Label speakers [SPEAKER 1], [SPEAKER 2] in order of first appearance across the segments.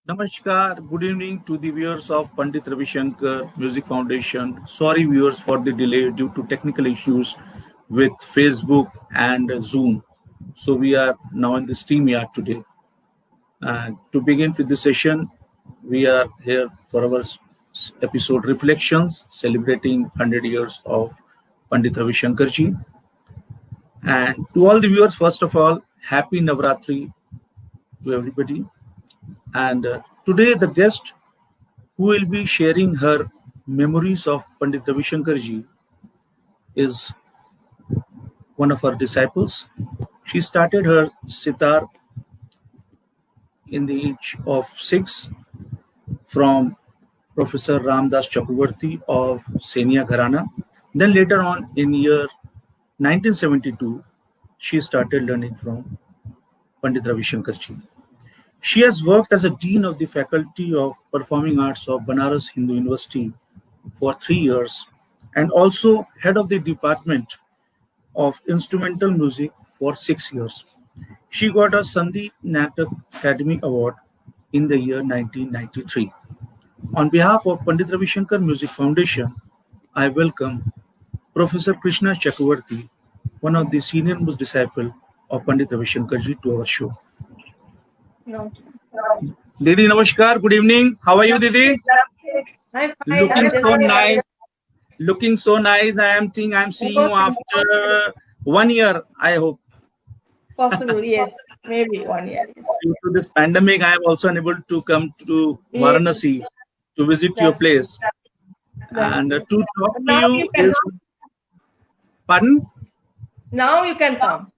[SPEAKER 1] Namaskar, good evening to the viewers of Pandit Ravi Shankar Music Foundation. Sorry, viewers, for the delay due to technical issues with Facebook and Zoom. So, we are now in the StreamYard today. And to begin with the session, we are here for our episode Reflections, celebrating 100 years of Pandit Ravi Shankar ji. And to all the viewers, first of all, happy Navratri to everybody. And today, the guest who will be sharing her memories of Pandit Ravi Shankar ji is one of her disciples. She started her sitar in the age of 6 from Professor Ramdas Chakravarti of Senia Gharana. Then later on in year 1972, she started learning from Pandit Ravi Shankar ji. She has worked as a dean of the Faculty of Performing Arts of Banaras Hindu University for 3 years and also head of the Department of Instrumental Music for 6 years. She got a Sandeep Natak Academy Award in the year 1993. On behalf of Pandit Ravi Shankar Music Foundation, I welcome Professor Krishna Chakravarti, one of the senior most disciple of Pandit Ravi Shankar ji, to our show.
[SPEAKER 2] No.
[SPEAKER 1] Didi, namaskar. Good evening. How are you, Didi?
[SPEAKER 2] I'm fine.
[SPEAKER 1] Looking so nice. Looking so nice. I'm seeing you after 1 year, I hope.
[SPEAKER 2] Possible, yes. Maybe 1 year.
[SPEAKER 1] Due to this pandemic, I am also unable to come to Varanasi to visit your place. And to talk to
[SPEAKER 2] now
[SPEAKER 1] you is... Pardon?
[SPEAKER 2] Now you can come.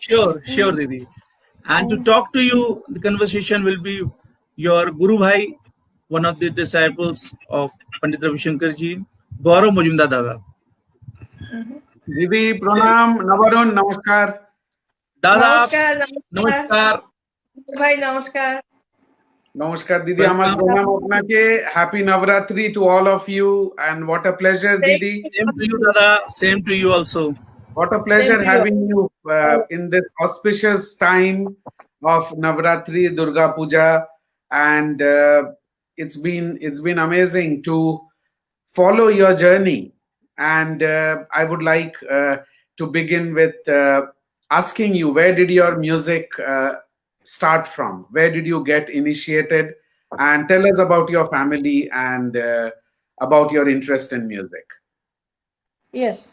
[SPEAKER 1] Yeah, sure, Didi. And to talk to you, the conversation will be your Guru Bhai, one of the disciples of Pandit Ravi Shankar ji, Gaurav Majumdar Dada.
[SPEAKER 3] दीदी प्रणाम, नवरुण नमस्कार.
[SPEAKER 1] दादा
[SPEAKER 2] नमस्कार भाई नमस्कार.
[SPEAKER 3] नमस्कार दीदी, আমার প্রণাম আপনাকে. Happy Navratri to all of you and what a pleasure दीदी.
[SPEAKER 1] Same to you Dada, same to you also.
[SPEAKER 3] What a pleasure having you in this auspicious time of Navratri, Durga Puja, and it's been amazing to follow your journey. And I would like to begin with asking you, where did your music start from? Where did you get initiated? And tell us about your family and about your interest in music.
[SPEAKER 2] Yes.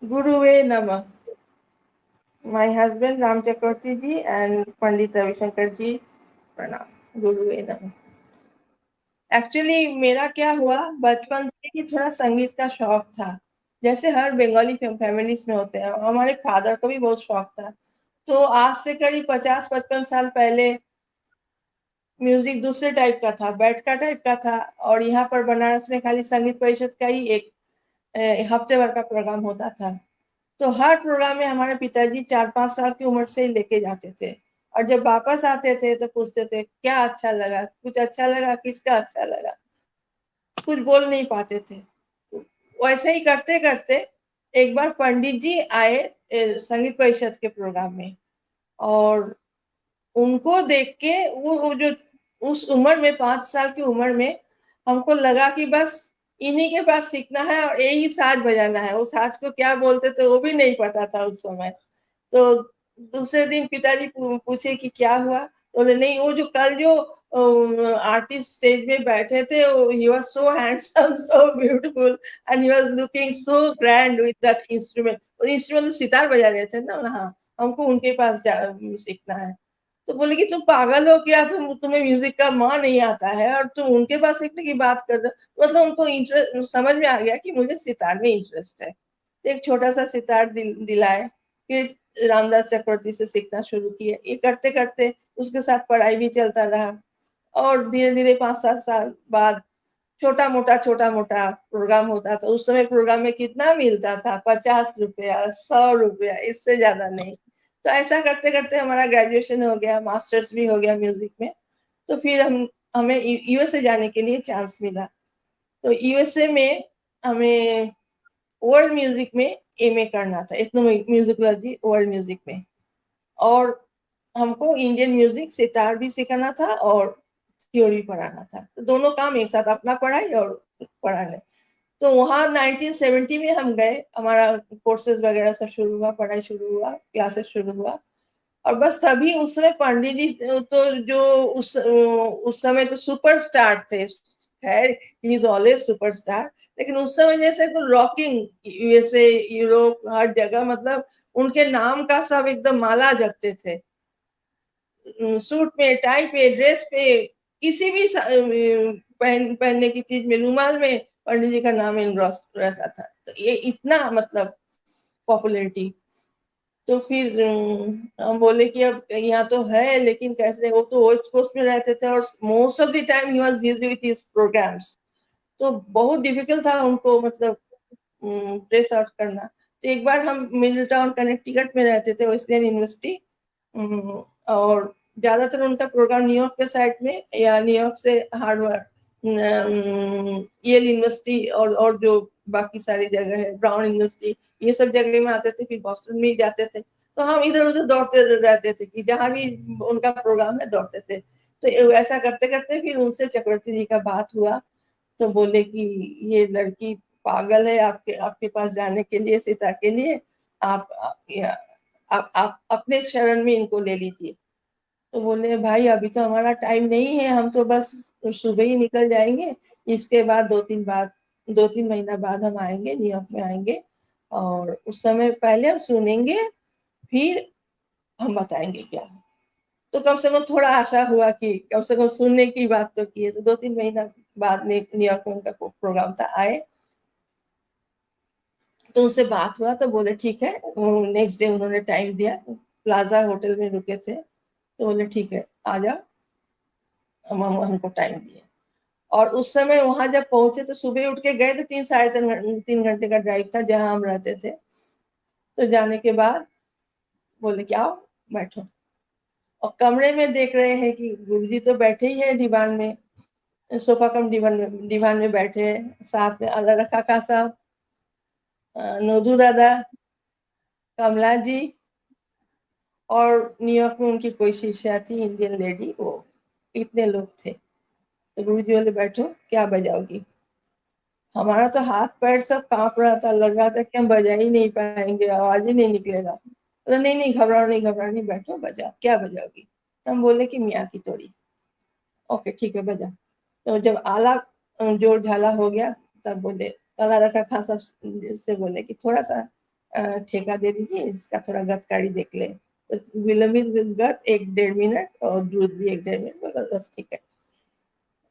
[SPEAKER 2] Guruve Namah. My husband Ram Chakravarti ji and Pandit Ravi Shankar ji, pranam. Guruve Namah. Actually मेरा क्या हुआ, बचपन से ही थोड़ा संगीत का शौक था, जैसे हर बंगाली फैमिलीज में होते हैं. हमारे फादर को भी बहुत शौक था. तो आज से करीब 50-55 साल पहले म्यूजिक दूसरे टाइप का था, बैठ का टाइप का था. और यहाँ पर बनारस में खाली संगीत परिषद का ही एक हफ्ते भर का प्रोग्राम होता था. तो हर प्रोग्राम में हमारे पिताजी 4-5 साल की उम्र से ही लेके जाते थे. और जब वापस आते थे तो पूछते थे क्या अच्छा लगा, कुछ अच्छा लगा, किसका अच्छा लगा. कुछ बोल नहीं पाते थे. वैसे ही करते करते एक बार पंडित जी आए संगीत परिषद के प्रोग्राम में, और उनको देख के वो जो उस उम्र में 5 साल की उम्र में हमको लगा कि बस इन्हीं के पास सीखना है और यही साज बजाना है. वो साज को क्या बोलते थे वो भी नहीं पता था उस समय. तो दूसरे दिन पिताजी पूछे कि क्या हुआ, तो नहीं, वो जो कल जो आर्टिस्ट स्टेज में बैठे थे, he was so handsome, so beautiful, and he was looking so grand with that instrument. वो इंस्ट्रूमेंट सितार बजा रहे थे ना. हाँ, हमको उनके पास सीखना है. तो बोले कि तुम पागल हो क्या, तुम्हें म्यूजिक का माँ नहीं आता है और तुम उनके पास सीखने की बात कर रहे हो. मतलब उनको इंटरेस्ट समझ में आ गया कि मुझे सितार में इंटरेस्ट है. तो एक छोटा सा सितार दिलाए, फिर रामदास चक्रवर्ती से सीखना शुरू किया. ये करते करते उसके साथ पढ़ाई भी चलता रहा. और धीरे धीरे 5-7 साल बाद छोटा मोटा प्रोग्राम होता था. उस समय प्रोग्राम में कितना मिलता था, 50 रुपया, 100 रुपया, इससे ज्यादा नहीं. तो ऐसा करते करते हमारा ग्रेजुएशन हो गया, मास्टर्स भी हो गया म्यूजिक में. तो फिर हमें यूएसए जाने के लिए चांस मिला. तो यूएसए में हमें वर्ल्ड म्यूजिक में एमए करना था, एथनो म्यूजिकोलॉजी वर्ल्ड म्यूजिक में. और हमको इंडियन म्यूजिक सितार भी सिखाना था और थ्योरी पढ़ाना था, तो दोनों काम एक साथ, अपना पढ़ाई और पढ़ाने। तो वहाँ 1970 में हम गए, हमारा कोर्सेज वगैरह सब शुरू हुआ, पढ़ाई शुरू हुआ, क्लासेस शुरू हुआ। और बस तभी उस समय पंडित जी तो जो उस समय तो सुपरस्टार थे, खैर ही इज ऑलवेज सुपरस्टार, लेकिन उस समय जैसे तो रॉकिंग यूएसए यूरोप हर जगह, मतलब उनके नाम का सब एकदम माला जपते थे, सूट पे, टाई पे, ड्रेस पे, किसी भी पहनने की चीज में, रुमाल में पंडित जी का नाम इनग्रॉस रहता था। तो ये इतना मतलब पॉपुलैरिटी। तो फिर हम बोले कि अब यहाँ तो है, लेकिन कैसे, वो तो वेस्ट कोस्ट में रहते थे और most of the time he was busy with his programmes, तो बहुत डिफिकल्ट था उनको मतलब ट्रेस आउट करना। तो एक बार हम मिडिल टाउन कनेक्टिकट में रहते थे, वेस्टर्न यूनिवर्सिटी, और ज्यादातर उनका प्रोग्राम न्यूयॉर्क के साइड में या न्यूयॉर्क से हार्वर्ड, येल यूनिवर्सिटी और जो बाकी सारी जगह है, ब्राउन यूनिवर्सिटी, ये सब जगह में आते थे, फिर बॉस्टन में ही जाते थे। तो हम इधर उधर दौड़ते रहते थे कि जहाँ भी उनका प्रोग्राम है दौड़ते थे। तो ऐसा करते करते फिर उनसे चक्रवर्ती जी का बात हुआ। तो बोले कि ये लड़की पागल है आपके आपके पास जाने के लिए, सीता के लिए, आप आप अपने शरण में इनको ले लीजिए। तो बोले भाई अभी तो हमारा टाइम नहीं है, हम तो बस सुबह ही निकल जाएंगे, इसके बाद 2-3 महीना बाद हम आएंगे, न्यूयॉर्क में आएंगे, और उस समय पहले हम सुनेंगे, फिर हम बताएंगे क्या। तो कम से कम थोड़ा आशा हुआ कि कम से कम सुनने की बात तो की है। तो 2-3 महीना बाद में न्यूयॉर्क में उनका प्रोग्राम था, आए, तो उनसे बात हुआ, तो बोले ठीक है। नेक्स्ट डे उन्होंने टाइम दिया, प्लाजा होटल में रुके थे, तो बोले ठीक है आ जाओ, हमको टाइम दिया। और उस समय वहां जब पहुंचे तो सुबह उठ के गए थे, 3 साढ़े 3 घंटे का ड्राइव था जहां हम रहते थे। तो जाने के बाद बोले कि आओ बैठो, और कमरे में देख रहे हैं कि गुरुजी तो बैठे ही है दीवान में, सोफा कम दीवान में बैठे हैं, साथ में अल्लाह रखा खा साहब, नोदू दादा, कमला जी, और न्यूयॉर्क में उनकी कोई शिष्या थी इंडियन लेडी, वो इतने लोग थे। तो गुरुजी बोले बैठो, क्या बजाओगी। हमारा तो हाथ पैर सब कांप रहा था, लग रहा था कि हम बजा ही नहीं पाएंगे, आवाज ही नहीं निकलेगा। तो नहीं नहीं घबराओ नहीं, घबराओ नहीं, बैठो बजाओ, क्या बजाओगी। तो हम बोले कि मियाँ की तोड़ी। ओके ठीक है बजा। तो जब आला जोर झाला हो गया, तब बोले तला रखा खासा से बोले कि थोड़ा सा ठेका दे दीजिए, इसका थोड़ा गतकारी देख ले। तो विलंबित गत 1-1.5 मिनट और दूध भी 1-1.5 मिनट, बस ठीक है।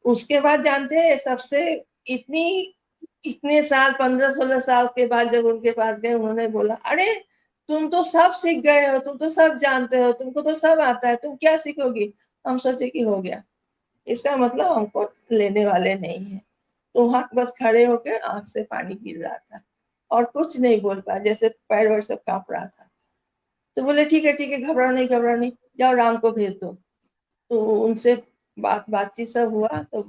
[SPEAKER 2] उसके बाद जानते हैं सबसे, इतनी इतने साल 15-16 साल के बाद जब उनके पास गए, उन्होंने बोला अरे तुम तो सब सीख गए हो, तुम तो सब जानते हो, तुमको तो सब आता है, तुम क्या सीखोगी। हम सोचे कि हो गया, इसका मतलब हमको लेने वाले नहीं है। तो वहां बस खड़े होकर आंख से पानी गिर रहा था और कुछ नहीं बोल पाया, जैसे पैर वैर सब कांप रहा था। तो बोले ठीक है घबराओ नहीं, घबराओ नहीं, जाओ राम को भेज दो। तो उनसे बातचीत सब हुआ, तो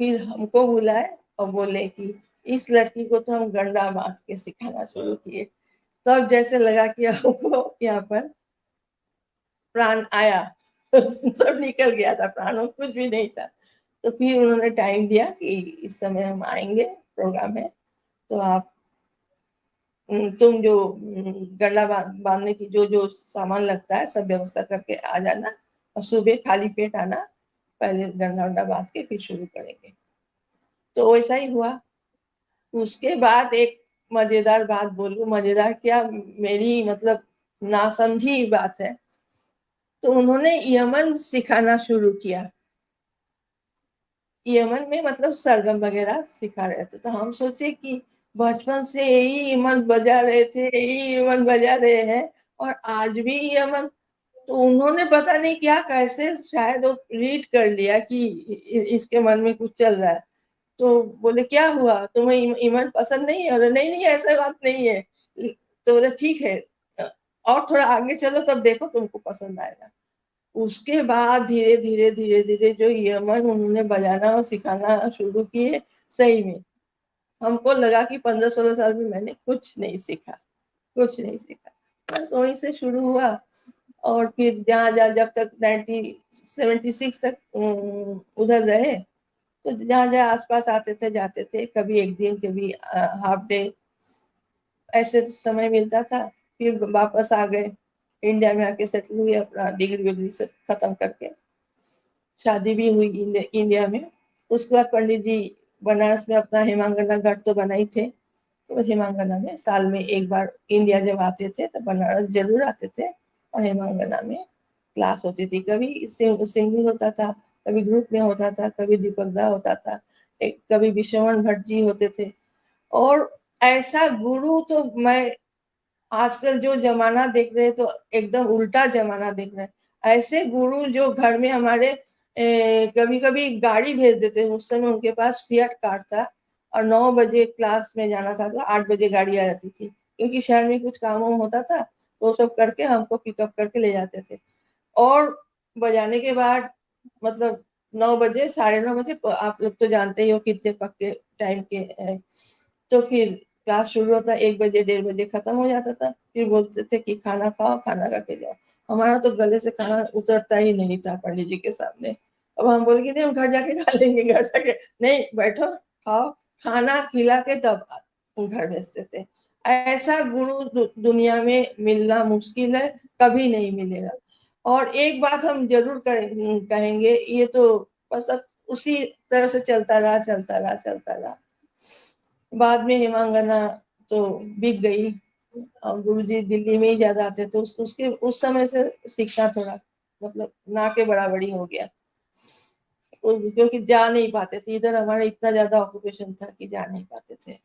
[SPEAKER 2] फिर हमको बुलाए और बोले कि इस लड़की को तो हम गंडा बांध के सिखाना शुरू किए। तब जैसे लगा कि हमको यहाँ पर प्राण आया, सब निकल गया था, प्राणों कुछ भी नहीं था। तो फिर उन्होंने टाइम दिया कि इस समय हम आएंगे, प्रोग्राम है, तो आप तुम जो गला बांधने की जो जो सामान लगता है सब व्यवस्था करके आ जाना, और सुबह खाली पेट आना, पहले गंगा वंडा बांध के फिर शुरू करेंगे। तो वैसा ही हुआ। उसके बाद एक मजेदार बात बोलूं, मजेदार क्या, मेरी मतलब नासमझी बात है। तो उन्होंने यमन सिखाना शुरू किया, यमन में मतलब सरगम वगैरह सिखा रहे थे। तो हम सोचे कि बचपन से यही यमन बजा रहे थे, यही यमन बजा रहे हैं, और आज भी यमन। तो उन्होंने पता नहीं क्या कैसे शायद वो रीड कर लिया कि इसके मन में कुछ चल रहा है। तो बोले क्या हुआ, तुम्हें ईमान पसंद नहीं है। और नहीं नहीं ऐसा बात नहीं है। तो बोले ठीक है, और थोड़ा आगे चलो तब देखो तुमको पसंद आएगा। उसके बाद धीरे धीरे धीरे धीरे जो यमन उन्होंने बजाना और सिखाना शुरू किए, सही में हमको लगा कि 15-16 साल में मैंने कुछ नहीं सीखा, कुछ नहीं सीखा, बस वहीं से शुरू हुआ। और फिर जहाँ जब तक 1976 तक उधर रहे, तो जहाँ जहाँ आसपास आते थे जाते थे, कभी एक दिन कभी हाफ डे, ऐसे समय मिलता था। फिर वापस आ गए, इंडिया में आके सेटल हुए, अपना डिग्री विग्री से खत्म करके शादी भी हुई इंडिया में। उसके बाद पंडित जी बनारस में अपना हेमांगना घाट तो बनाई थे, तो हेमांगना में साल में एक बार इंडिया जब आते थे तो बनारस जरूर आते थे, और हेमांगना में क्लास होती थी। कभी सिंगल होता था, कभी ग्रुप में होता था, कभी दीपक दा होता था, कभी विश्वमण भट्ट जी होते थे। और ऐसा गुरु तो मैं आजकल जो जमाना देख रहे हैं तो एकदम उल्टा जमाना देख रहे हैं। ऐसे गुरु जो घर में हमारे कभी कभी गाड़ी भेज देते हैं, उस समय उनके पास फिएट कार था, और 9 बजे क्लास में जाना था तो 8 बजे गाड़ी आ जाती थी, क्योंकि शहर में कुछ काम होता था तो सब करके हमको पिकअप करके ले जाते थे। और बजाने के बाद मतलब 9 बजे 9:30 बजे, आप लोग तो जानते ही हो कितने पक्के टाइम के हैं, तो फिर क्लास शुरू होता, 1 बजे 1:30 बजे खत्म हो जाता था। फिर बोलते थे कि खाना खाओ, खाना खा के जाओ। हमारा तो गले से खाना उतरता ही नहीं था पंडित जी के सामने। अब हम बोले कि नहीं, हम घर जाके खा लेंगे, घर जाके। नहीं, बैठो खाओ, खाना खिला के तब घर भेजते थे। ऐसा गुरु दुनिया में मिलना मुश्किल है, कभी नहीं मिलेगा। और एक बात हम जरूर कहेंगे, ये तो बस अब उसी तरह से चलता रहा चलता रहा चलता रहा। बाद में हेमांगना तो बिक गई, और गुरुजी दिल्ली में ही ज्यादा आते थे। उसके उस समय से सीखना थोड़ा मतलब ना के बराबरी हो गया, क्योंकि जा नहीं पाते थे इधर, हमारा इतना ज्यादा ऑक्यूपेशन था कि जा नहीं पाते थे।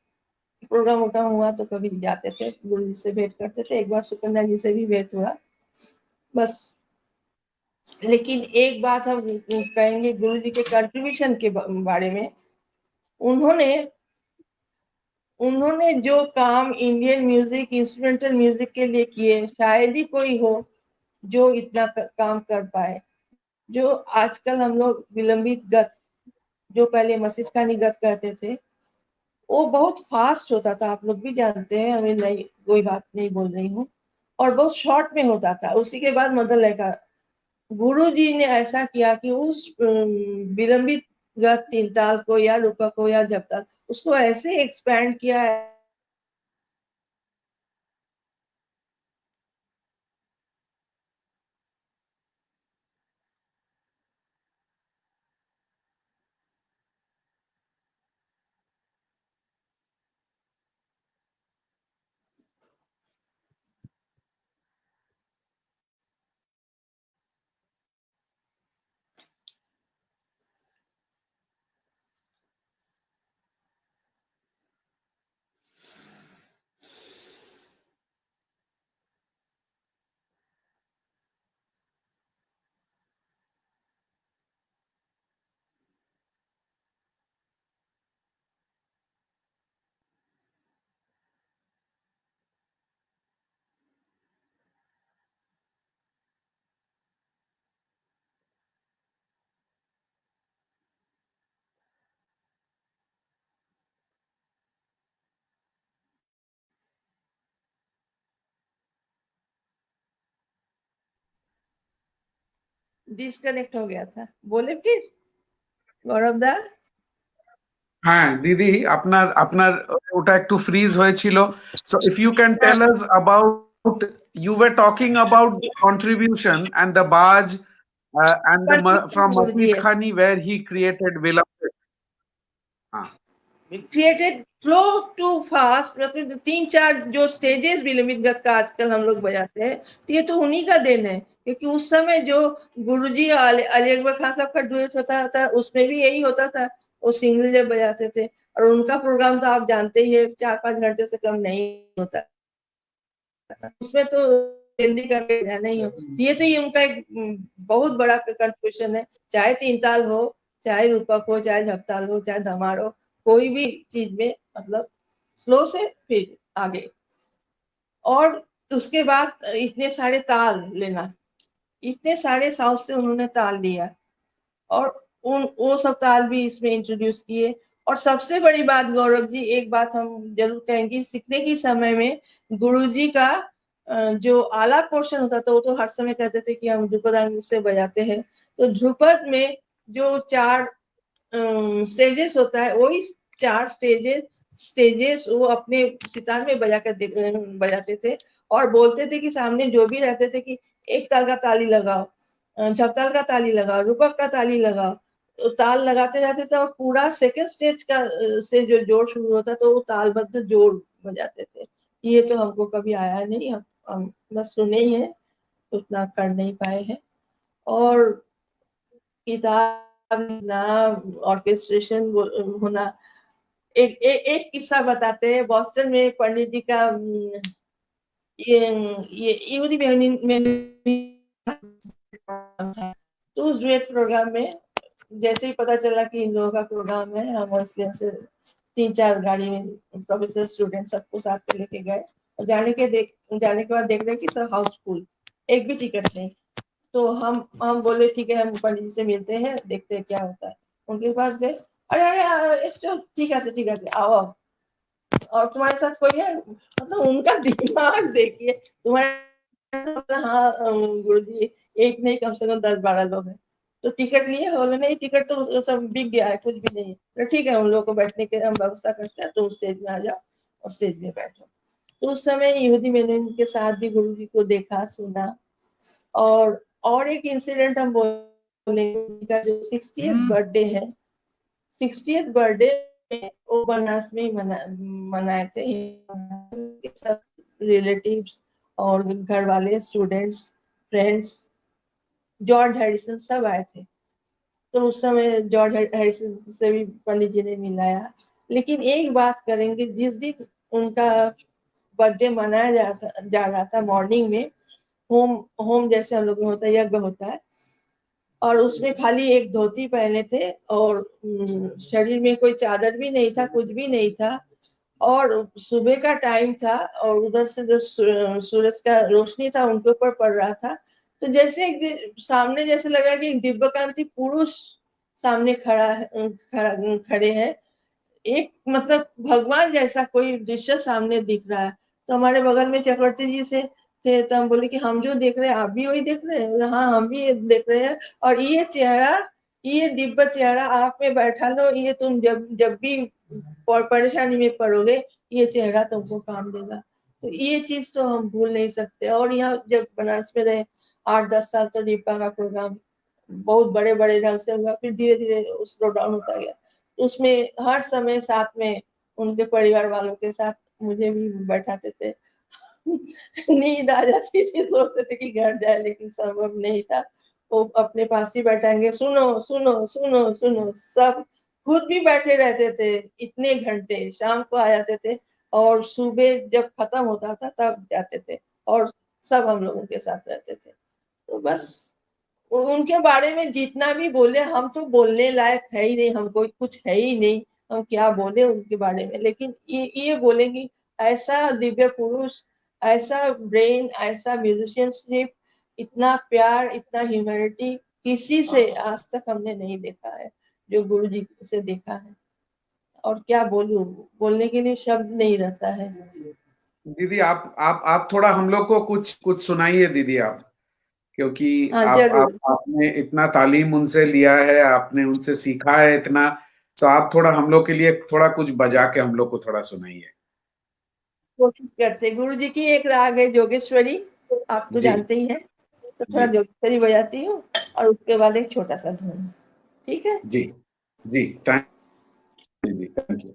[SPEAKER 2] प्रोग्राम वोग्राम हुआ तो कभी जाते थे, गुरु जी से भेंट करते थे। एक बार सुकन्या जी से भी भेंट हुआ बस। लेकिन एक बात हम कहेंगे गुरु जी के कंट्रीब्यूशन के बारे में, उन्होंने उन्होंने जो काम इंडियन म्यूजिक, इंस्ट्रूमेंटल म्यूजिक के लिए किए, शायद ही कोई हो जो इतना काम कर पाए। जो आजकल हम लोग विलंबित गत, जो पहले मस्तिष्कानी गत कहते थे, वो बहुत फास्ट होता था, आप लोग भी जानते हैं, हमें नहीं कोई बात नहीं बोल रही हूँ। और बहुत शॉर्ट में होता था, उसी के बाद मदर लय का। गुरु जी ने ऐसा किया कि उस विलंबित गत तीन ताल को या रूपक को या जपताल, उसको ऐसे एक्सपैंड किया है। डिस्कनेक्ट हो गया था, बोले फिर गौरव दा।
[SPEAKER 3] হ্যাঁ দিদি, আপনার আপনার ওটা একটু ফ্রিজ হয়েছিল। So if you can tell us about, you were talking about the contribution and the বাজ and the from Mafid
[SPEAKER 2] Yes,
[SPEAKER 3] Khani where he created Vilambe.
[SPEAKER 2] Created flow too fast, मतलब 3-4 जो स्टेजेस विलंबित गत का आजकल हम लोग बजाते हैं, तो ये तो उन्हीं का देन है। क्योंकि उस समय जो गुरुजी अली अकबर खान साहब का डुएट होता था, उसमें भी यही होता था, वो सिंगल जब बजाते थे। और उनका प्रोग्राम तो आप जानते ही है, 4-5 घंटे से कम नहीं होता, उसमें तो हिंदी करके जाना ही हो। ये उनका एक बहुत बड़ा कंट्रीब्यूशन है, चाहे तीन ताल हो, चाहे रूपक हो, चाहे झपताल हो, चाहे धमार हो, कोई भी चीज में मतलब स्लो से फिर आगे। और उसके बाद इतने सारे ताल लेना, इतने सारे साउथ से उन्होंने ताल लिया, और वो सब ताल भी इसमें इंट्रोड्यूस किए। और सबसे बड़ी बात गौरव जी, एक बात हम जरूर कहेंगे, सीखने के समय में गुरुजी का जो आला पोर्शन होता था वो तो हर समय कहते थे कि हम ध्रुपद से बजाते हैं। तो ध्रुपद में जो 4 स्टेजेस होता है, वही 4 स्टेजेस वो अपने सितार में बजाते थे और बोलते थे कि सामने जो भी रहते थे कि एक ताल का ताली लगाओ, झपताल का ताली लगाओ, रूपक का ताली लगाओ। तो ताल लगाते रहते थे और पूरा सेकंड स्टेज का से जो जोड़ शुरू होता तो वो तालबद्ध जोड़ बजाते थे। ये तो हमको कभी आया नहीं, हम बस सुने ही है, उतना कर नहीं पाए हैं। और किताब लिखना, ऑर्केस्ट्रेशन होना, एक किस्सा बताते हैं। बॉस्टन में पंडित जी का ये यहूदी में था। तो उस डुएट प्रोग्राम में जैसे ही पता चला कि इन लोगों का प्रोग्राम है, हम से 3-4 गाड़ी में प्रोफेसर स्टूडेंट सबको साथ में लेके गए और जाने के बाद देख रहे कि सब हाउसफुल, एक भी टिकट नहीं। तो हम बोले ठीक है, हम पंडित जी से मिलते हैं, देखते हैं क्या होता है। उनके पास गए, अरे अरे ठीक है आओ, और तुम्हारे साथ कोई है? मतलब उनका दिमाग देखिए, तुम्हारे, हाँ गुरुजी, एक नहीं कम से कम 10-12 लोग हैं। तो टिकट लिए? बोले नहीं, टिकट तो सब बिक गया है, कुछ भी नहीं है। तो ठीक है, उन लोगों को बैठने के हम व्यवस्था करते हैं, तो स्टेज में आ जाओ और स्टेज में बैठो। तो उस समय यहूदी मैंने उनके साथ भी गुरुजी को देखा, सुना। और एक इंसिडेंट हम बोलेंगे का जो 60th बर्थडे है, 60th बर्थडे वो बनारस में ही मनाए थे सब रिलेटिव्स और घर वाले, स्टूडेंट्स, फ्रेंड्स। जॉर्ज हैरिसन सब आए थे। तो उस समय जॉर्ज हैरिसन से भी पंडित जी ने मिलाया। लेकिन एक बात करेंगे, जिस दिन उनका बर्थडे मनाया जा रहा था, मॉर्निंग में होम होम जैसे हम लोग में होता है, यज्ञ होता है, और उसमें खाली एक धोती पहने थे और शरीर में कोई चादर भी नहीं था, कुछ भी नहीं था। और सुबह का टाइम था और उधर से जो सूरज का रोशनी था उनके ऊपर पड़ रहा था। तो जैसे सामने जैसे लगा कि दिव्यकांति पुरुष सामने खड़े हैं, एक मतलब भगवान जैसा कोई दृश्य सामने दिख रहा है। तो हमारे बगल में चक्रवर्ती जी से थे, तो हम बोले कि हम जो देख रहे हैं आप भी वही देख रहे हैं? बोले हाँ, हम भी देख रहे हैं। और ये चेहरा, ये दिव्य चेहरा आप में बैठा लो, ये तुम जब जब भी परेशानी में पड़ोगे, ये चेहरा तुमको काम देगा। तो ये चीज तो हम भूल नहीं सकते। और यहाँ जब बनारस में रहे 8-10 साल, तो दीपा का प्रोग्राम बहुत बड़े बड़े ढंग से हुआ, फिर धीरे धीरे स्लो डाउन होता गया। उसमें हर समय साथ में उनके परिवार वालों के साथ मुझे भी बैठाते थे। नींद आ जाती थी, सोचते थे कि घर जाए, लेकिन संभव नहीं था। वो अपने पास ही बैठाएंगे, सुनो सुनो सुनो सुनो, सब खुद भी बैठे रहते थे इतने घंटे। शाम को आ जाते थे और सुबह जब खत्म होता था तब जाते थे, और सब हम लोगों के साथ रहते थे। तो बस उनके बारे में जितना भी बोले, हम तो बोलने लायक है ही नहीं, हमको कुछ है ही नहीं, हम क्या बोले उनके बारे में। लेकिन ये बोलेंगे ऐसा दिव्य पुरुष, ऐसा ब्रेन, ऐसा म्यूजिशियनशिप, इतना प्यार, इतना ह्यूमैनिटी किसी से आज तक हमने नहीं देखा है जो गुरु जी से देखा है। और क्या बोलूं, बोलने के लिए शब्द नहीं रहता है।
[SPEAKER 3] दीदी आप थोड़ा हम लोग को कुछ कुछ सुनाइए दीदी आप, क्योंकि
[SPEAKER 2] हाँ
[SPEAKER 3] आप
[SPEAKER 2] जरूर,
[SPEAKER 3] आपने इतना तालीम उनसे लिया है, आपने उनसे सीखा है इतना, तो आप थोड़ा हम लोग के लिए थोड़ा कुछ बजा के हम लोग को थोड़ा सुनाइए।
[SPEAKER 2] कोशिश करते। गुरु जी की एक राग है जोगेश्वरी, आप तो
[SPEAKER 3] जी
[SPEAKER 2] जानते ही हैं। तो थोड़ा
[SPEAKER 3] जी
[SPEAKER 2] जोगेश्वरी बजाती हूँ और उसके बाद एक छोटा सा धुन। ठीक है।
[SPEAKER 3] जी जी, थैंक यू दीदी, थैंक यू।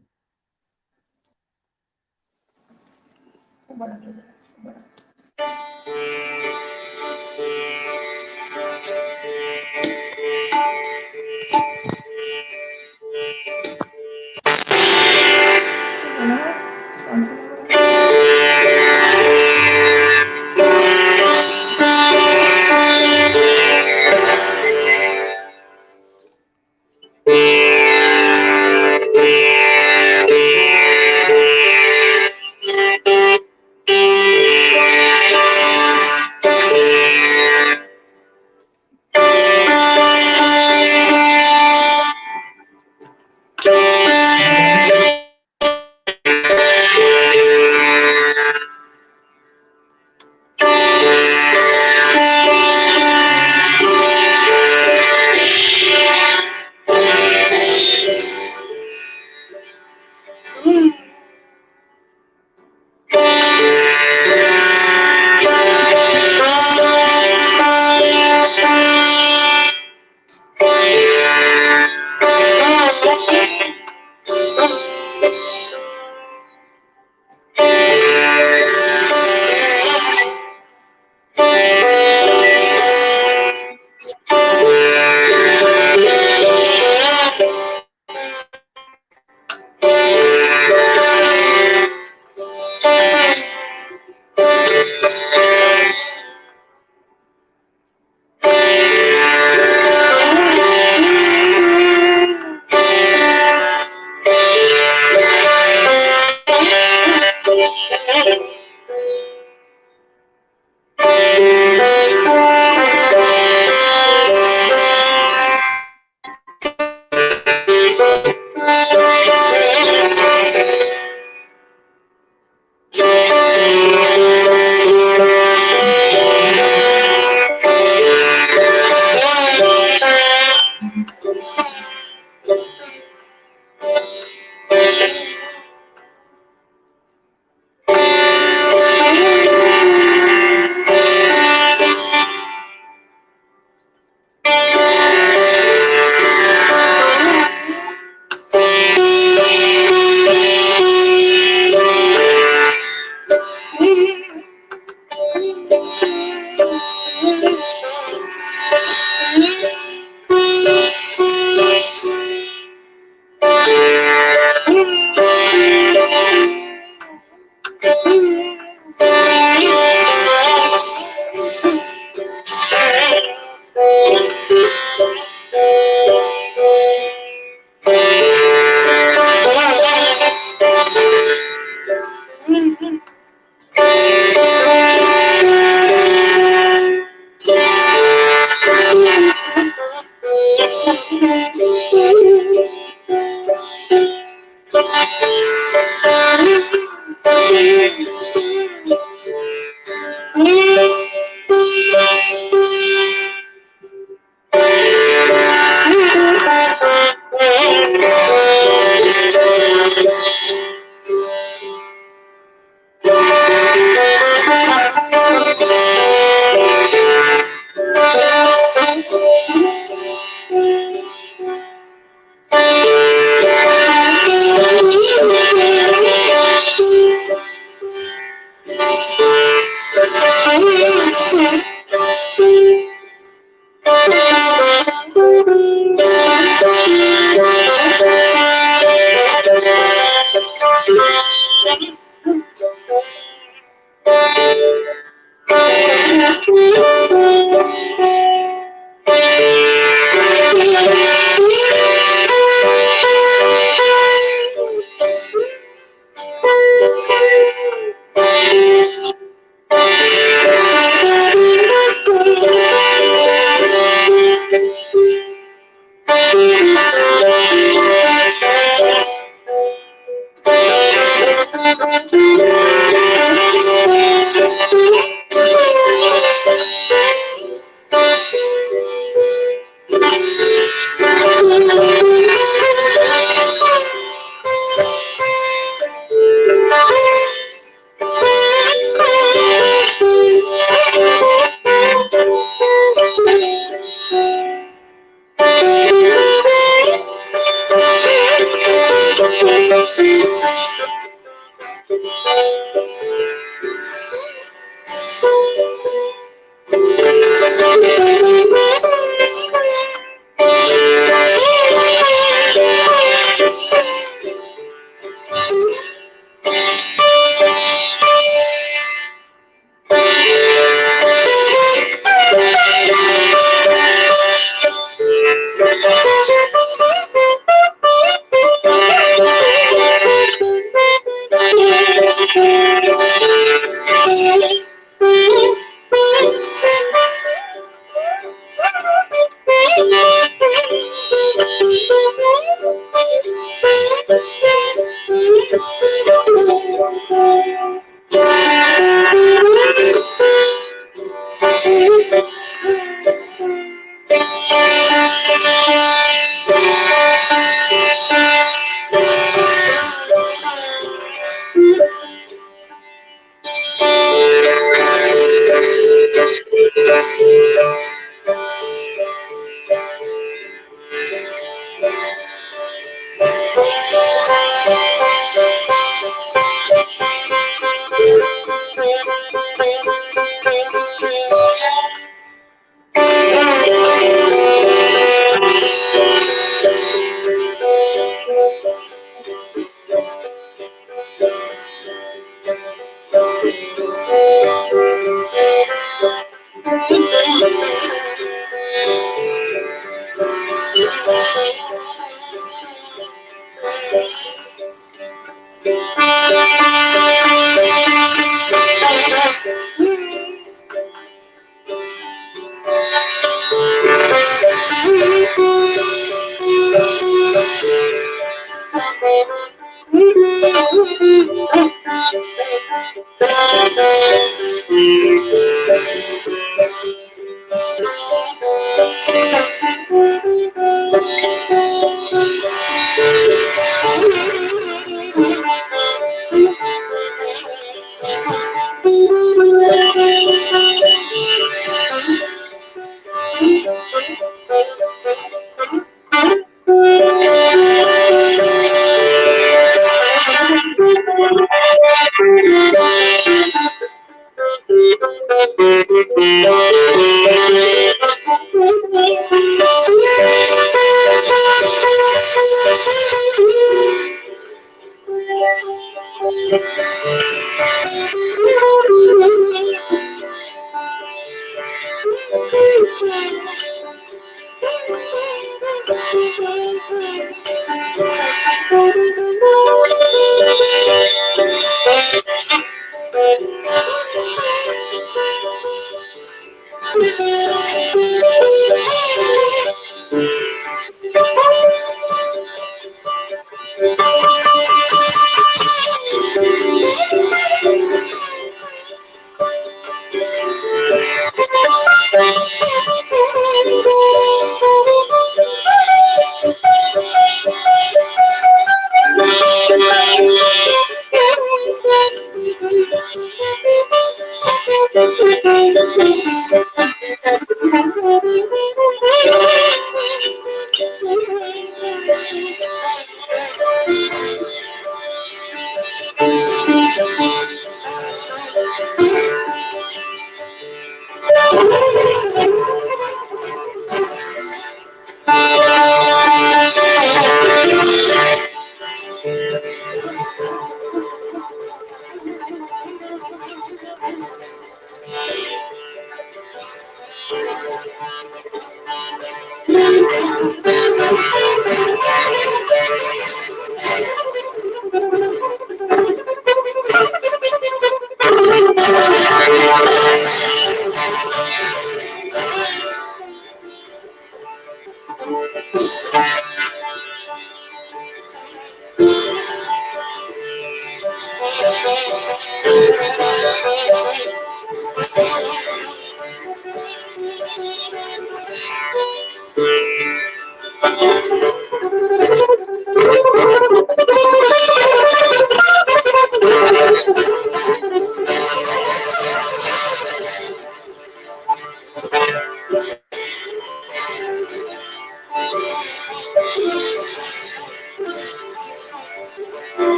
[SPEAKER 1] क्या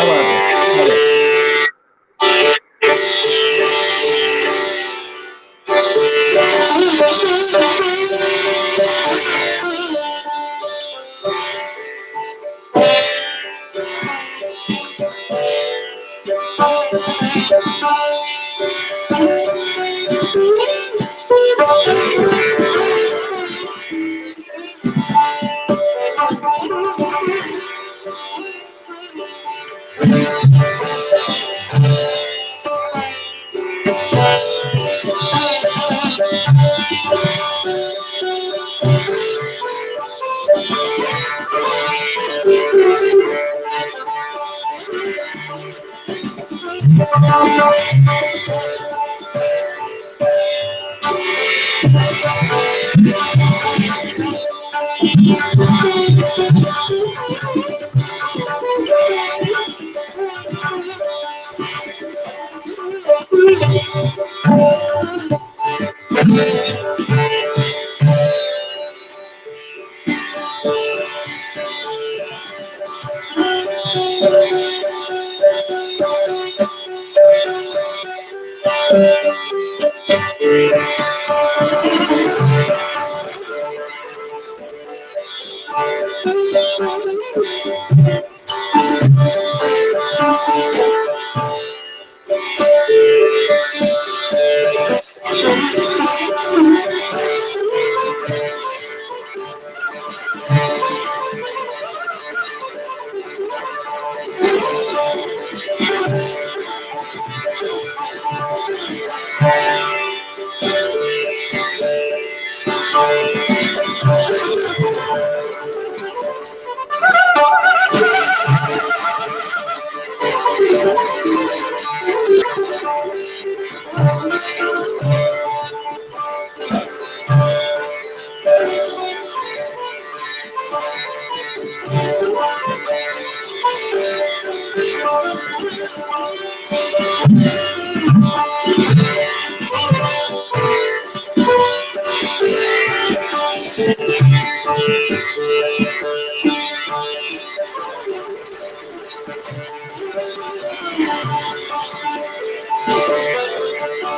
[SPEAKER 1] बात है, क्या बात है।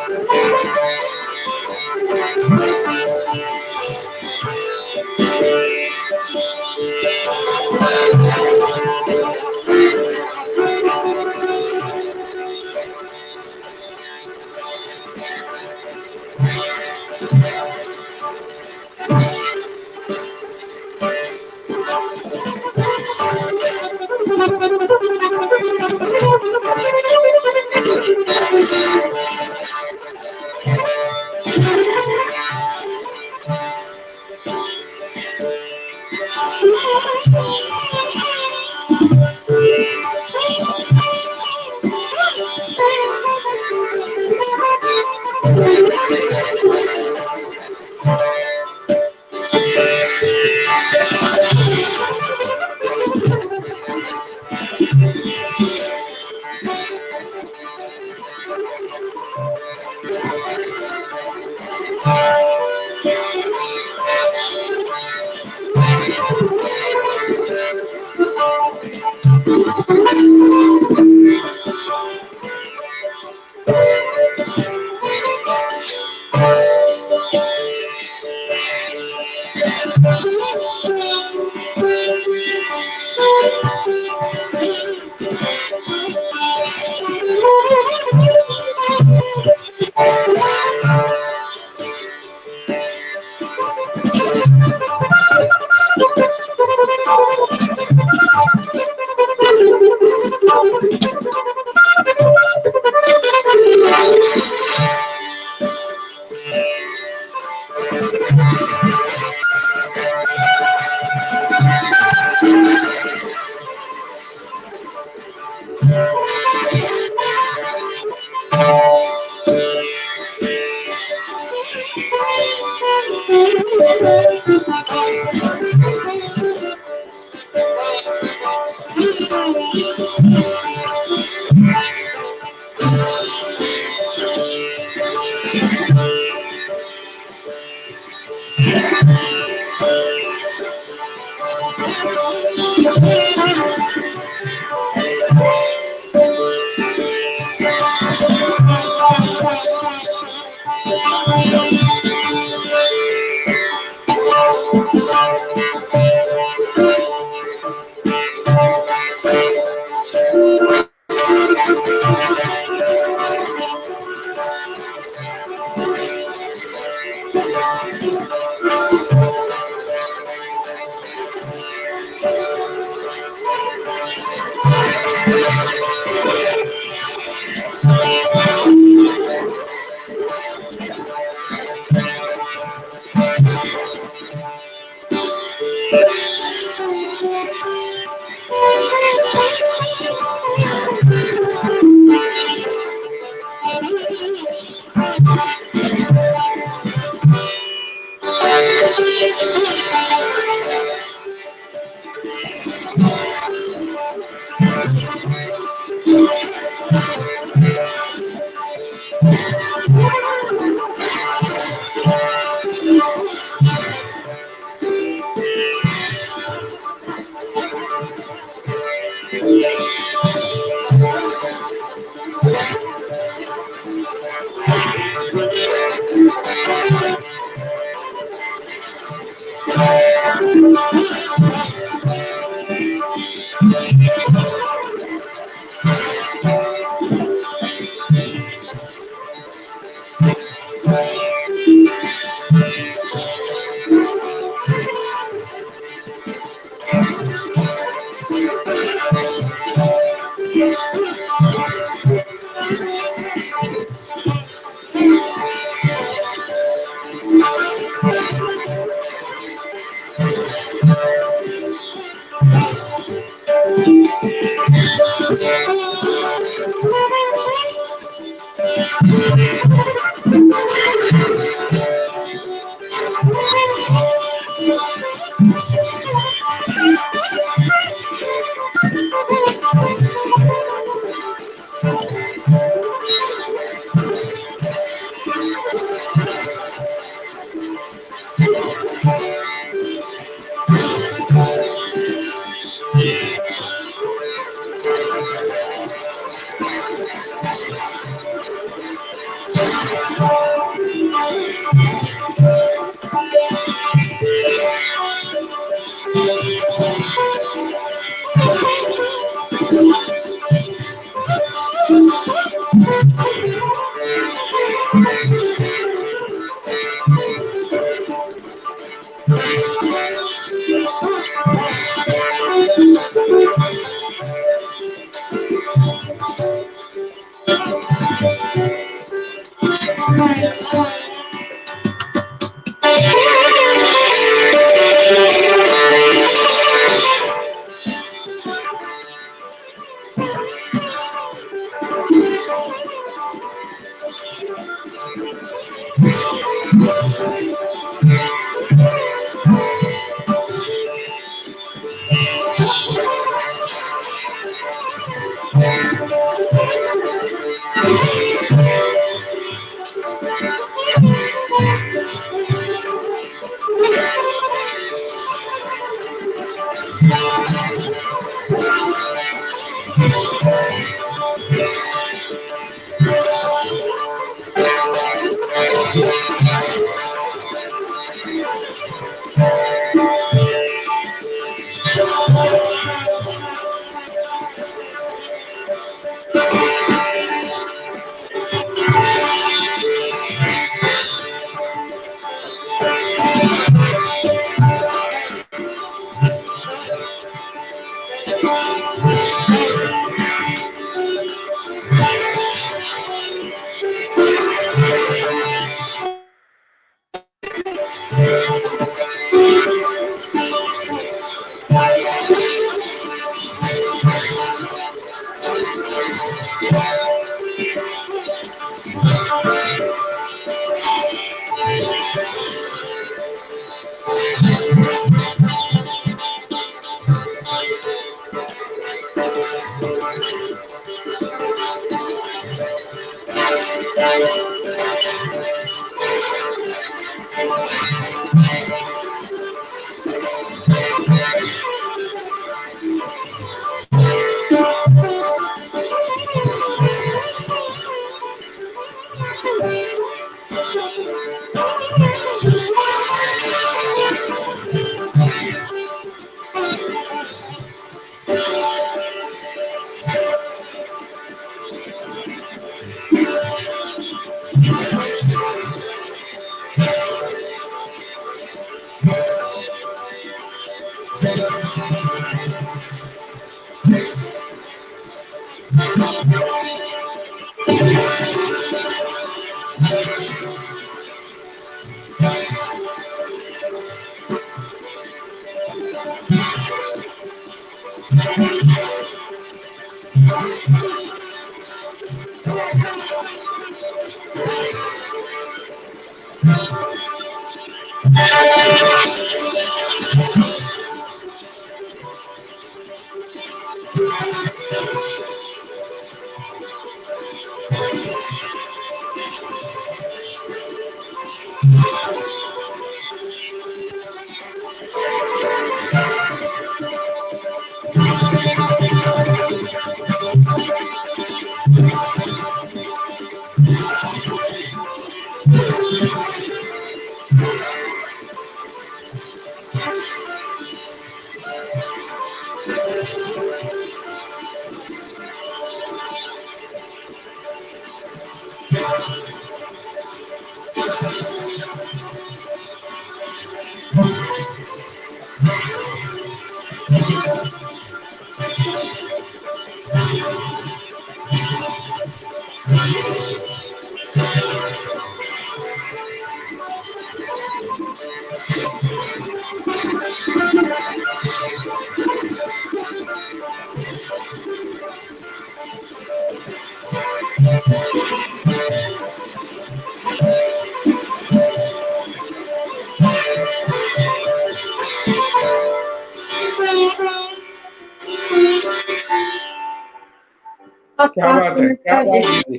[SPEAKER 3] क्या बात है, क्या बात है,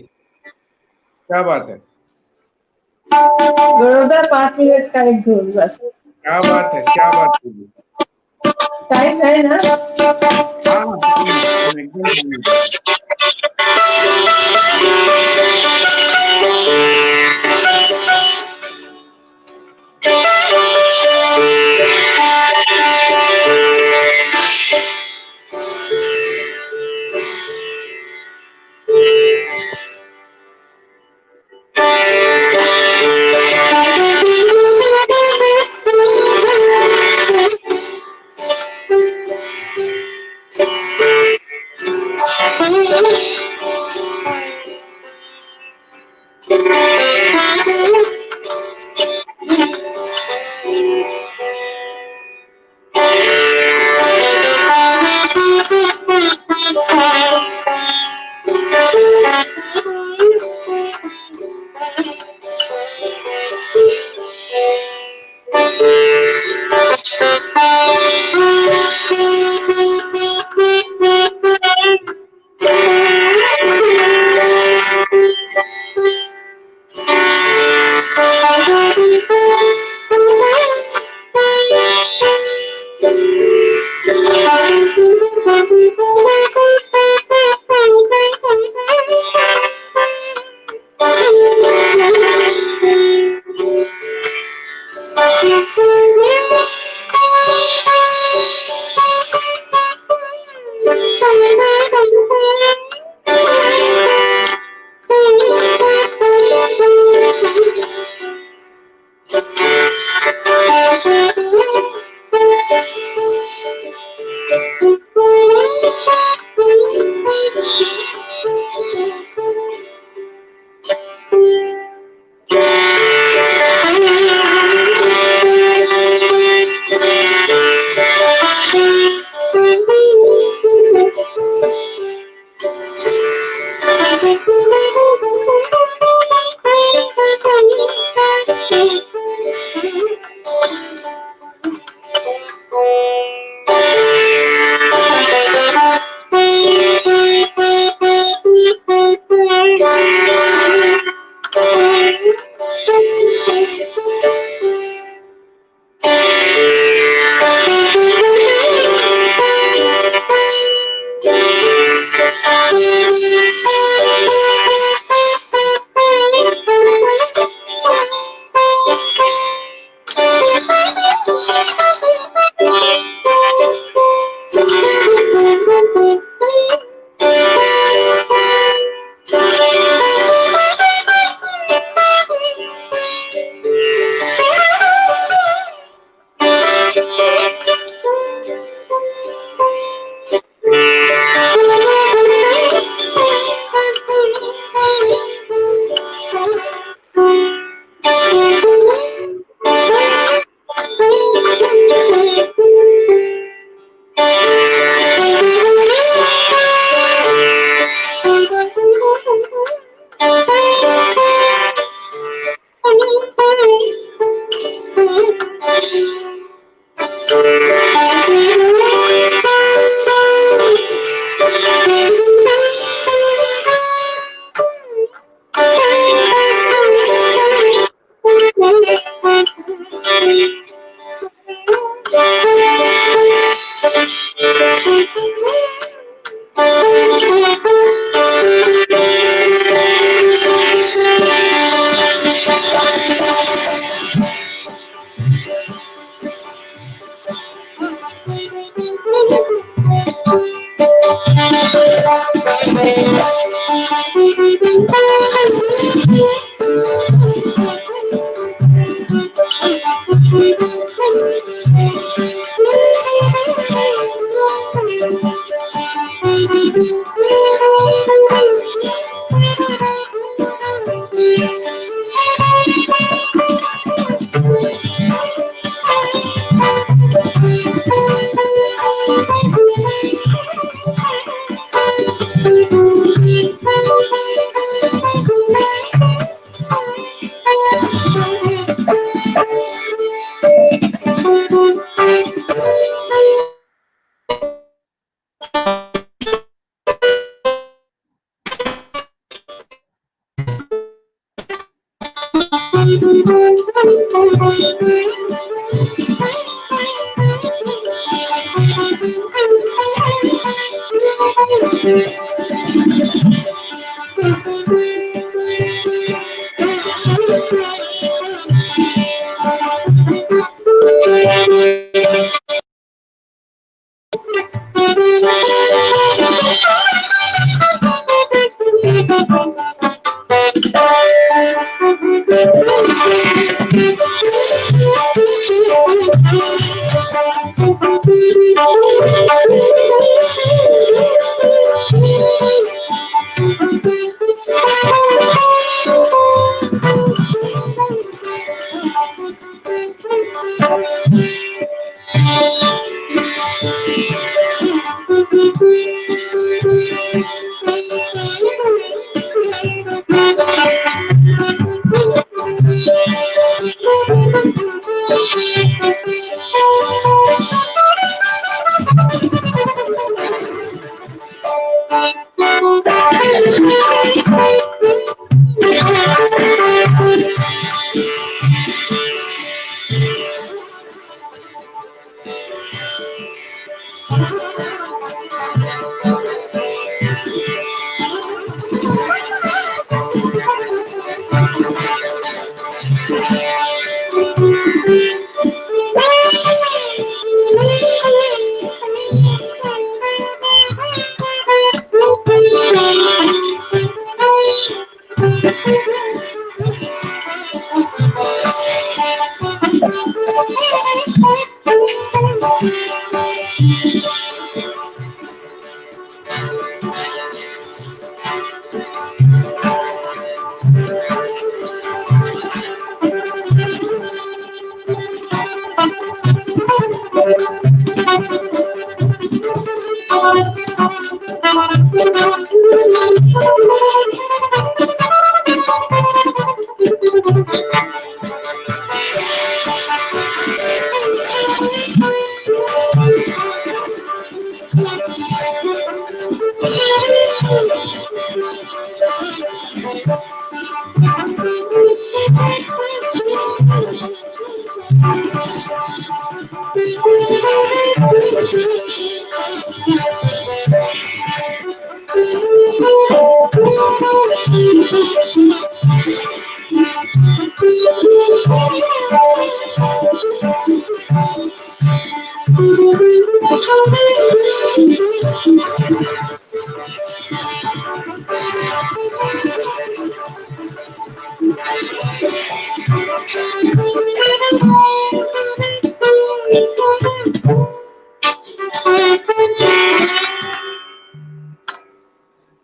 [SPEAKER 3] क्या बात है,
[SPEAKER 2] बड़ौदा 5 मिनट का एक धूल बस।
[SPEAKER 3] क्या बात है, क्या बात है।
[SPEAKER 2] टाइम है ना?
[SPEAKER 3] हाँ एकदम।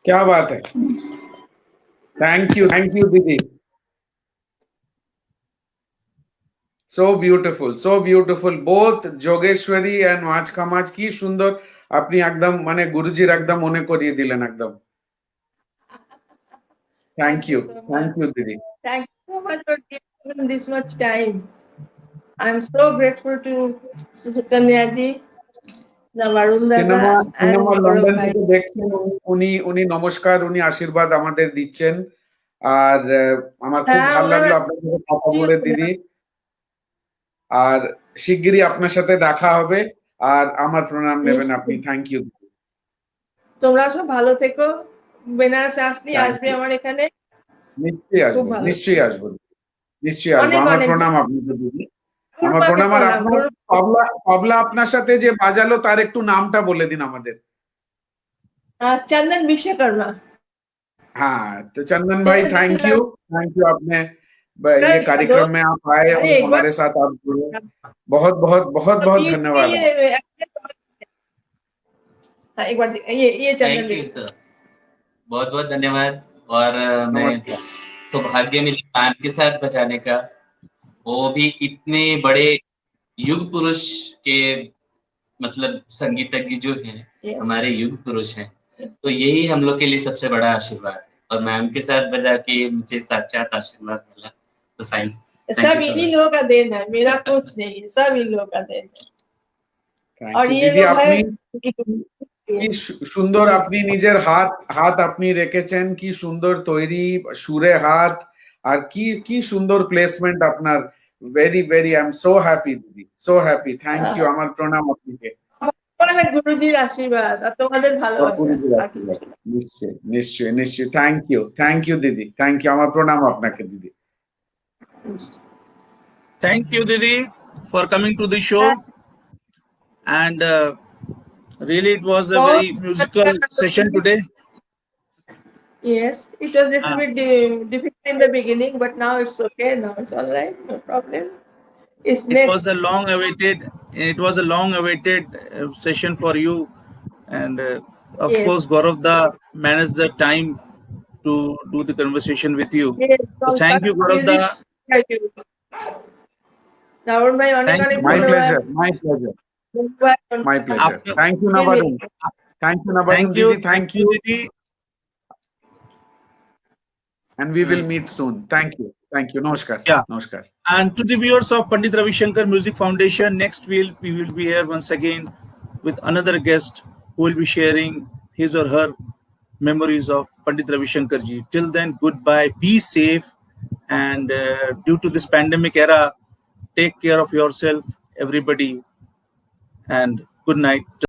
[SPEAKER 3] क्या बात है. Thank you दीदी. So beautiful. Both Jogeshwari and Mach Kamach কি সুন্দর আপনি একদম মানে গুরুজির একদম মনে করিয়ে দিলেন একদম. Thank you দীদি.
[SPEAKER 2] Thank you so much for giving this much time. I'm so grateful to Sukanya ji, Varun
[SPEAKER 3] cinema
[SPEAKER 2] Dada, and
[SPEAKER 3] London
[SPEAKER 2] Gaurav bhai.
[SPEAKER 3] থেকে দেখছেন উনি নমস্কার, উনি আশীর্বাদ আমাদের দিচ্ছেন। আর আমার খুব
[SPEAKER 2] হ্যাঁ,
[SPEAKER 3] ভালো
[SPEAKER 2] ওনারা-
[SPEAKER 3] লাগলো আপনার সাথে কথা বলে দিদি। আর শিগগিরই আপনার সাথে দেখা হবে। আর আমার প্রণাম নেবেন আপনি। Thank you.
[SPEAKER 2] তোমরা সব ভালো থেকো। বেনারস আসলে
[SPEAKER 3] Thank
[SPEAKER 2] আসবে
[SPEAKER 3] you.
[SPEAKER 2] আমার এখানে।
[SPEAKER 3] নিশ্চয়ই আসবো,
[SPEAKER 2] খুব ভালো।
[SPEAKER 3] নিশ্চয়ই আসবো, নিশ্চয়ই আসবো।
[SPEAKER 2] অনেক
[SPEAKER 3] আমার
[SPEAKER 2] অনেক
[SPEAKER 3] প্রণাম আপনাকে দিদি। আমার
[SPEAKER 2] তোমাকে
[SPEAKER 3] প্রণাম। আর
[SPEAKER 2] প্রণাম।
[SPEAKER 3] আপনার তবলা আপনার সাথে যে বাজালো তার একটু নামটা বলে দিন আমাদের।
[SPEAKER 2] चंदन विश्वकर्मा।
[SPEAKER 3] हाँ, तो चंदन भाई थैंक यू आपने ये कार्यक्रम में आप आए और
[SPEAKER 2] अरे, एक
[SPEAKER 3] हमारे साथ आप जुड़े। बहुत बहुत धन्यवाद।
[SPEAKER 2] एक बार ये चंदन
[SPEAKER 4] थैंक यू सर, बहुत बहुत धन्यवाद। और मैं सौभाग्य मिला मैम के साथ बजाने का, वो भी इतने बड़े युग पुरुष के, मतलब संगीतज्ञ जो हैं हमारे युग पुरुष हैं, तो यही हम लोग के लिए सबसे बड़ा आशीर्वाद। और मैम के साथ बजा के मुझे साक्षात आशीर्वाद मिला, तो
[SPEAKER 2] सब इन्हीं लोगों का देन है, मेरा कुछ नहीं है, सब इन लोगों का देन है। और ये
[SPEAKER 3] দিদি
[SPEAKER 2] लोग
[SPEAKER 3] আপনি
[SPEAKER 2] है
[SPEAKER 3] কি সুন্দর আপনি নিজের হাত আপনি রেখেছেন, কি সুন্দর তৈরি সুরে হাত, আর কি সুন্দর প্লেসমেন্ট আপনার। Very I am so happy দিদি, সো হ্যাপি। থ্যাংক ইউ, আমার প্রণাম আপনাকে।
[SPEAKER 2] গুরুজির আশীর্বাদ আর তোমাদের ভালোবাসা।
[SPEAKER 3] নিশ্চয়ই থ্যাংক ইউ দিদি, থ্যাংক ইউ, আমার প্রণাম আপনাকে দিদি।
[SPEAKER 1] Thank you, Didi, for coming to the show. And really, it was a very musical session today.
[SPEAKER 2] Yes, it was a little bit difficult in the beginning, but now it's okay. Now it's all right, no problem.
[SPEAKER 1] It was a long-awaited session for you, and of
[SPEAKER 2] Yes.
[SPEAKER 1] course, Gaurav Da managed the time to do the conversation with you.
[SPEAKER 2] Yes,
[SPEAKER 1] So thank you, Gaurav Da.
[SPEAKER 2] Varun bhai,
[SPEAKER 1] Thank you.
[SPEAKER 3] My pleasure. Thank you, Navadun. Thank you, Didi. Thank you,
[SPEAKER 1] Didi.
[SPEAKER 3] And we will meet soon. Thank you. Namaskar.
[SPEAKER 1] Yeah.
[SPEAKER 3] Namaskar.
[SPEAKER 1] And to the viewers of Pandit Ravi Shankar Music Foundation, next we will be here once again with another guest who will be sharing his or her memories of Pandit Ravi Shankar ji. Till then, goodbye. Be safe. And due to this pandemic era, take care of yourself, everybody. And good night.